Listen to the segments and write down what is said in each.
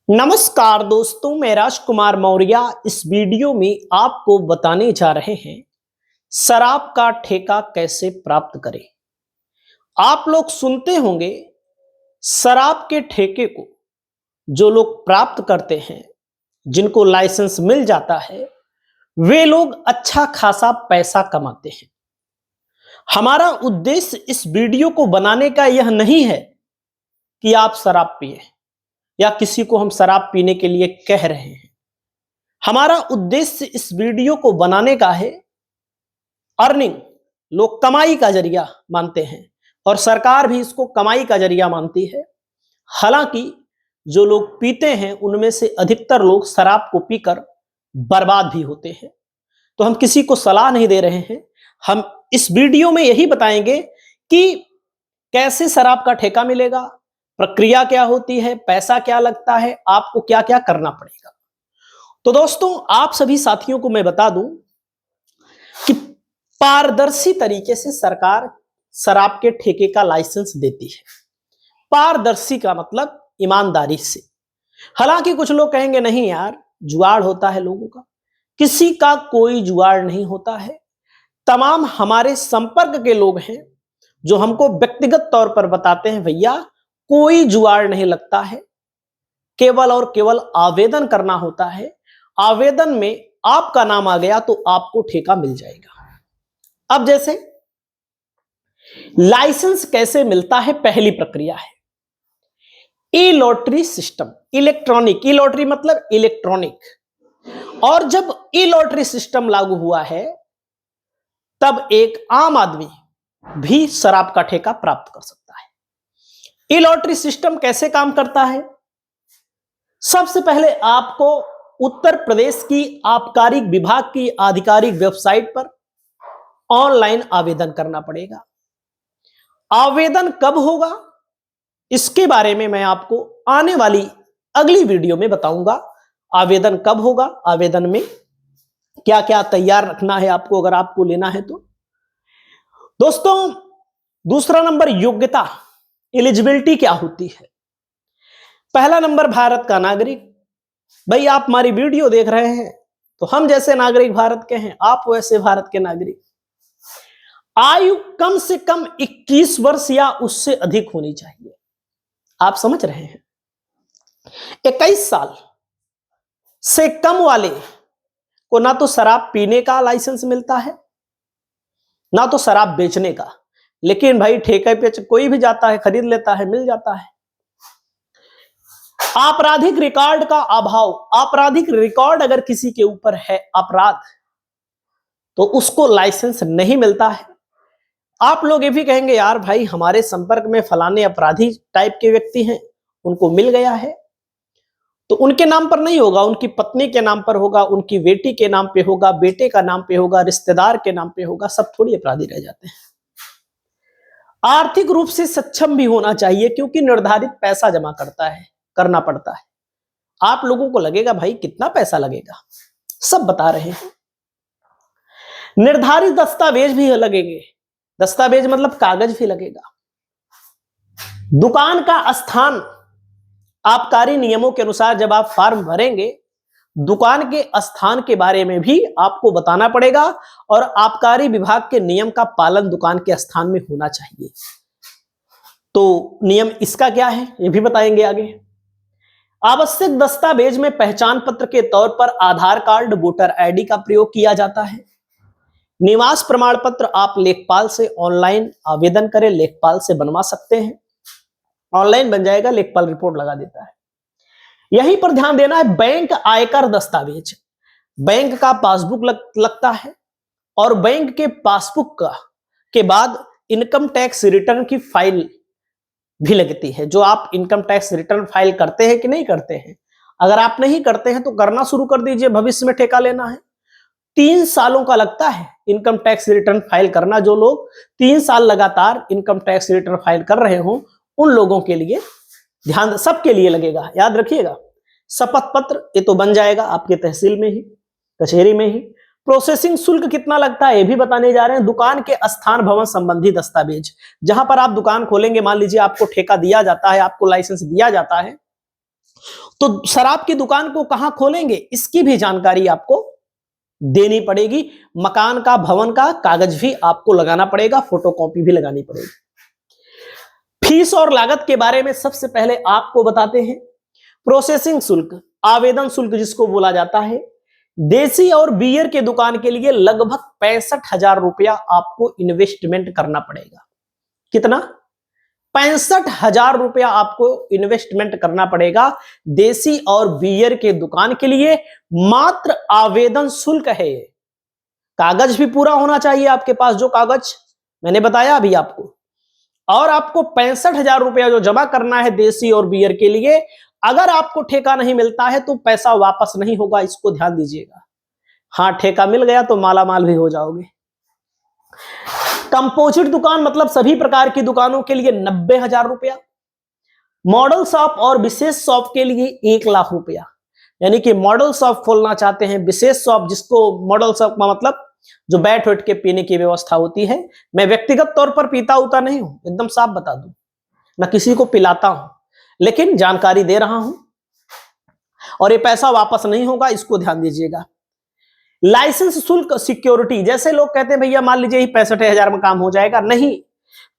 नमस्कार दोस्तों, मैं राजकुमार मौर्य इस वीडियो में आपको बताने जा रहे हैं शराब का ठेका कैसे प्राप्त करें। आप लोग सुनते होंगे शराब के ठेके को जो लोग प्राप्त करते हैं, जिनको लाइसेंस मिल जाता है, वे लोग अच्छा खासा पैसा कमाते हैं। हमारा उद्देश्य इस वीडियो को बनाने का यह नहीं है कि आप शराब पिए या किसी को हम शराब पीने के लिए कह रहे हैं। हमारा उद्देश्य इस वीडियो को बनाने का है अर्निंग, लोग कमाई का जरिया मानते हैं और सरकार भी इसको कमाई का जरिया मानती है। हालांकि जो लोग पीते हैं उनमें से अधिकतर लोग शराब को पीकर बर्बाद भी होते हैं। तो हम किसी को सलाह नहीं दे रहे हैं, हम इस वीडियो में यही बताएंगे कि कैसे शराब का ठेका मिलेगा, प्रक्रिया क्या होती है, पैसा क्या लगता है, आपको क्या क्या करना पड़ेगा। तो दोस्तों, आप सभी साथियों को मैं बता दूं कि पारदर्शी तरीके से सरकार शराब के ठेके का लाइसेंस देती है। पारदर्शी का मतलब ईमानदारी से। हालांकि कुछ लोग कहेंगे नहीं यार, जुगाड़ होता है लोगों का। किसी का कोई जुगाड़ नहीं होता है। तमाम हमारे संपर्क के लोग हैं जो हमको व्यक्तिगत तौर पर बताते हैं, भैया कोई जुगाड़ नहीं लगता है, केवल और केवल आवेदन करना होता है। आवेदन में आपका नाम आ गया तो आपको ठेका मिल जाएगा। अब जैसे लाइसेंस कैसे मिलता है, पहली प्रक्रिया है ई लॉटरी सिस्टम। इलेक्ट्रॉनिक, ई लॉटरी मतलब इलेक्ट्रॉनिक। और जब ई लॉटरी सिस्टम लागू हुआ है तब एक आम आदमी भी शराब का ठेका प्राप्त कर सकता है। ई लॉटरी सिस्टम कैसे काम करता है? सबसे पहले आपको उत्तर प्रदेश की आबकारी विभाग की आधिकारिक वेबसाइट पर ऑनलाइन आवेदन करना पड़ेगा। आवेदन कब होगा इसके बारे में मैं आपको आने वाली अगली वीडियो में बताऊंगा। आवेदन कब होगा, आवेदन में क्या क्या तैयार रखना है आपको अगर आपको लेना है तो। दोस्तों, दूसरा नंबर योग्यता, एलिजिबिलिटी क्या होती है। पहला नंबर भारत का नागरिक। भाई आप हमारी वीडियो देख रहे हैं तो हम जैसे नागरिक भारत के हैं, आप वैसे भारत के नागरिक। आयु कम से कम 21 वर्ष या उससे अधिक होनी चाहिए। आप समझ रहे हैं, 21 साल से कम वाले को ना तो शराब पीने का लाइसेंस मिलता है ना तो शराब बेचने का। लेकिन भाई ठेके पे कोई भी जाता है, खरीद लेता है, मिल जाता है। आपराधिक रिकॉर्ड का अभाव। आपराधिक रिकॉर्ड अगर किसी के ऊपर है अपराध तो उसको लाइसेंस नहीं मिलता है। आप लोग ये भी कहेंगे यार भाई हमारे संपर्क में फलाने अपराधी टाइप के व्यक्ति हैं, उनको मिल गया है तो उनके नाम पर नहीं होगा, उनकी पत्नी के नाम पर होगा, उनकी बेटी के नाम पे होगा, बेटे का नाम पे होगा, रिश्तेदार के नाम पे होगा, सब थोड़ी अपराधी रह जाते हैं। आर्थिक रूप से सक्षम भी होना चाहिए क्योंकि निर्धारित पैसा जमा करना पड़ता है। आप लोगों को लगेगा भाई कितना पैसा लगेगा, सब बता रहे हैं। निर्धारित दस्तावेज भी लगेंगे, दस्तावेज मतलब कागज भी लगेगा। दुकान का स्थान, आबकारी नियमों के अनुसार जब आप फॉर्म भरेंगे दुकान के स्थान के बारे में भी आपको बताना पड़ेगा और आबकारी विभाग के नियम का पालन दुकान के स्थान में होना चाहिए। तो नियम इसका क्या है ये भी बताएंगे आगे। आवश्यक दस्तावेज में पहचान पत्र के तौर पर आधार कार्ड, वोटर आईडी का प्रयोग किया जाता है। निवास प्रमाण पत्र आप लेखपाल से ऑनलाइन आवेदन करें, लेखपाल से बनवा सकते हैं, ऑनलाइन बन जाएगा, लेखपाल रिपोर्ट लगा देता है। यहीं पर ध्यान देना है, बैंक आयकर दस्तावेज, बैंक का पासबुक लगता है और बैंक के पासबुक के बाद इनकम टैक्स रिटर्न की फाइल भी लगती है। जो आप इनकम टैक्स रिटर्न फाइल करते हैं कि नहीं करते हैं, अगर आप नहीं करते हैं तो करना शुरू कर दीजिए, भविष्य में ठेका लेना है। 3 सालों का लगता है इनकम टैक्स रिटर्न फाइल करना। जो लोग 3 साल लगातार इनकम टैक्स रिटर्न फाइल कर रहे हो उन लोगों के लिए ध्यान, सबके लिए लगेगा, याद रखिएगा। शपथ पत्र ये तो बन जाएगा आपके तहसील में ही, कचहरी में ही। प्रोसेसिंग शुल्क कितना लगता है ये भी बताने जा रहे हैं। दुकान के स्थान भवन संबंधी दस्तावेज, जहां पर आप दुकान खोलेंगे, मान लीजिए आपको ठेका दिया जाता है, आपको लाइसेंस दिया जाता है तो शराब की दुकान को कहां खोलेंगे, इसकी भी जानकारी आपको देनी पड़ेगी। मकान का, भवन का कागज भी आपको लगाना पड़ेगा, फोटोकॉपी भी लगानी पड़ेगी। फीस और लागत के बारे में सबसे पहले आपको बताते हैं। प्रोसेसिंग शुल्क, आवेदन शुल्क जिसको बोला जाता है, देसी और बियर के दुकान के लिए लगभग 65,000 रुपया आपको इन्वेस्टमेंट करना पड़ेगा। कितना? 65,000 रुपया आपको इन्वेस्टमेंट करना पड़ेगा देसी और बियर के दुकान के लिए। मात्र आवेदन शुल्क है। कागज भी पूरा होना चाहिए आपके पास, जो कागज मैंने बताया अभी आपको। और आपको 65,000 रुपया जो जमा करना है देसी और बियर के लिए। अगर आपको ठेका नहीं मिलता है तो पैसा वापस नहीं होगा, इसको ध्यान दीजिएगा। हाँ, ठेका मिल गया तो मालामाल भी हो जाओगे। कंपोजिट दुकान मतलब सभी प्रकार की दुकानों के लिए 90,000 रुपया। मॉडल शॉप और विशेष शॉप के लिए 1,00,000 रुपया। यानी कि मॉडल शॉप खोलना चाहते हैं, विशेष शॉप जिसको मॉडल शॉप का मतलब जो बैठ उठ के पीने की व्यवस्था होती है। मैं व्यक्तिगत तौर पर पीता उता नहीं हूं, एकदम साफ बता दूं, ना किसी को पिलाता हूं, लेकिन जानकारी दे रहा हूं। और ये पैसा वापस नहीं होगा, इसको ध्यान दीजिएगा। लाइसेंस शुल्क, सिक्योरिटी, जैसे लोग कहते हैं भैया मान लीजिए 65,000 में काम हो जाएगा, नहीं,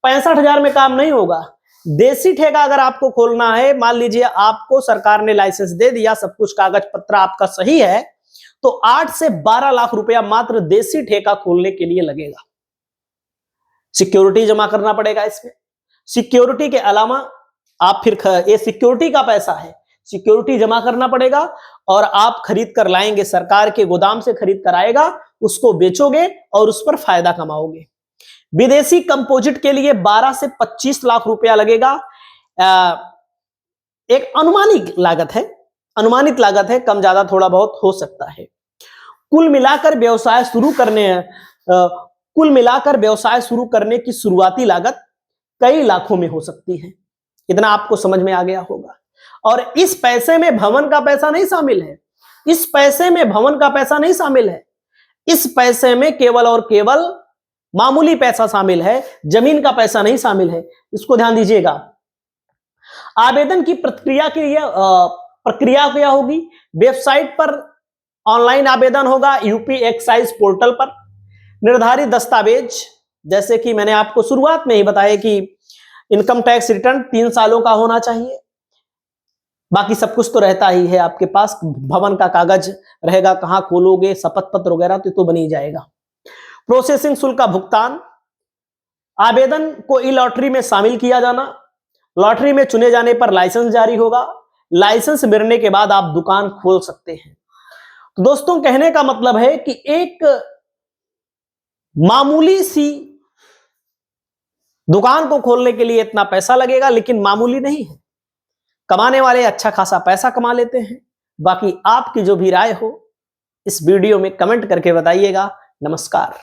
65,000 में काम नहीं होगा। देसी ठेका अगर आपको खोलना है, मान लीजिए आपको सरकार ने लाइसेंस दे दिया, सब कुछ कागज पत्र आपका सही है, तो 8 से 12 लाख रुपया मात्र देसी ठेका खोलने के लिए लगेगा। सिक्योरिटी जमा करना पड़ेगा इसमें। सिक्योरिटी के अलावा आप फिर ये सिक्योरिटी का पैसा है, सिक्योरिटी जमा करना पड़ेगा और आप खरीद कर लाएंगे, सरकार के गोदाम से खरीद कर आएगा, उसको बेचोगे और उस पर फायदा कमाओगे। विदेशी कंपोजिट के लिए 12 से 25 लाख रुपया लगेगा। एक अनुमानित लागत है, अनुमानित लागत है, कम ज्यादा थोड़ा बहुत हो सकता है। कुल मिलाकर व्यवसाय शुरू करने की शुरुआती लागत कई लाखों में हो सकती है। इतना आपको समझ में आ गया होगा। और इस पैसे में भवन का पैसा नहीं शामिल है, इस पैसे में भवन का पैसा नहीं शामिल है, इस पैसे में केवल और केवल मामूली पैसा शामिल है, जमीन का पैसा नहीं शामिल है, इसको ध्यान दीजिएगा। आवेदन की प्रक्रिया क्या होगी? वेबसाइट पर ऑनलाइन आवेदन होगा, यूपी एक्साइज पोर्टल पर। निर्धारित दस्तावेज, जैसे कि मैंने आपको शुरुआत में ही बताया कि इनकम टैक्स रिटर्न 3 सालों का होना चाहिए। बाकी सब कुछ तो रहता ही है आपके पास, भवन का कागज रहेगा, कहां खोलोगे, शपथ पत्र वगैरह तो बन ही जाएगा। प्रोसेसिंग शुल्क का भुगतान, आवेदन को ई लॉटरी में शामिल किया जाना, लॉटरी में चुने जाने पर लाइसेंस जारी होगा, लाइसेंस मिलने के बाद आप दुकान खोल सकते हैं। तो दोस्तों, कहने का मतलब है कि एक मामूली सी दुकान को खोलने के लिए इतना पैसा लगेगा, लेकिन मामूली नहीं है। कमाने वाले अच्छा खासा पैसा कमा लेते हैं। बाकी आपकी जो भी राय हो इस वीडियो में कमेंट करके बताइएगा। नमस्कार।